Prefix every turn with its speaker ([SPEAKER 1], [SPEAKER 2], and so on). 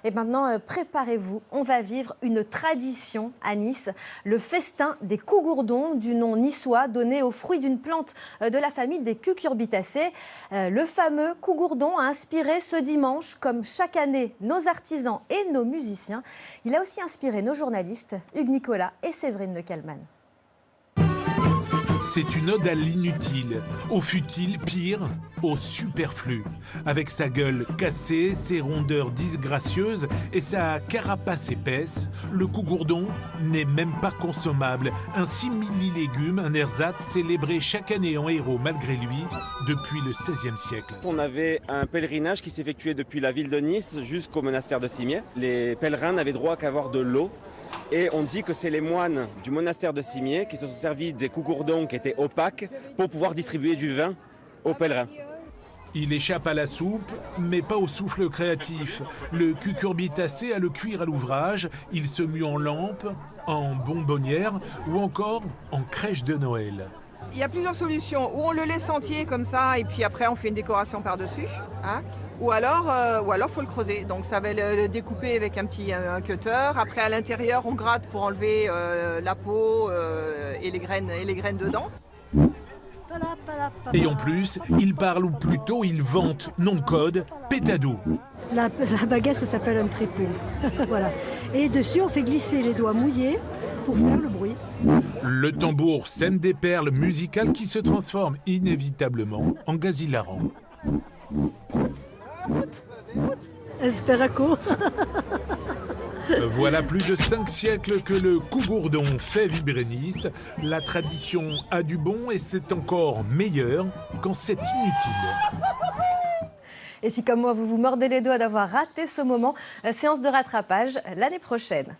[SPEAKER 1] Et maintenant, préparez-vous, on va vivre une tradition à Nice, le festin des cougourdons, du nom niçois donné aux fruits d'une plante de la famille des cucurbitacées. Le fameux cougourdon a inspiré ce dimanche, comme chaque année, nos artisans et nos musiciens. Il a aussi inspiré nos journalistes, Hugues Nicolas et Séverine de Calman.
[SPEAKER 2] C'est une ode à l'inutile, au futile, pire, au superflu. Avec sa gueule cassée, ses rondeurs disgracieuses et sa carapace épaisse, le cougourdon n'est même pas consommable. Un simili-légume, un ersatz célébré chaque année en héros malgré lui depuis le XVIe siècle.
[SPEAKER 3] On avait un pèlerinage qui s'effectuait depuis la ville de Nice jusqu'au monastère de Cimiez. Les pèlerins n'avaient droit qu'à avoir de l'eau. Et on dit que c'est les moines du monastère de Cimiez qui se sont servis des cougourdons qui étaient opaques pour pouvoir distribuer du vin aux pèlerins.
[SPEAKER 2] Il échappe à la soupe, mais pas au souffle créatif. Le cucurbitacé a le cuir à l'ouvrage, il se mue en lampe, en bonbonnière ou encore en crèche de Noël.
[SPEAKER 4] Il y a plusieurs solutions. Ou on le laisse entier comme ça et puis après on fait une décoration par-dessus. Ou alors faut le creuser. Donc ça va le découper avec un petit cutter. Après à l'intérieur on gratte pour enlever la peau et les graines dedans.
[SPEAKER 2] Et en plus, il parle ou plutôt il vante, nom de code, pétado.
[SPEAKER 5] La baguette, ça s'appelle un trépeau. Voilà. Et dessus, on fait glisser les doigts mouillés pour faire le bruit.
[SPEAKER 2] Le tambour sème des perles musicales qui se transforment inévitablement en gaz hilarant.
[SPEAKER 5] Esperaco.
[SPEAKER 2] Voilà plus de 5 siècles que le cougourdon fait vibrer Nice. La tradition a du bon et c'est encore meilleur quand c'est inutile.
[SPEAKER 1] Et si comme moi vous vous mordez les doigts d'avoir raté ce moment, séance de rattrapage l'année prochaine.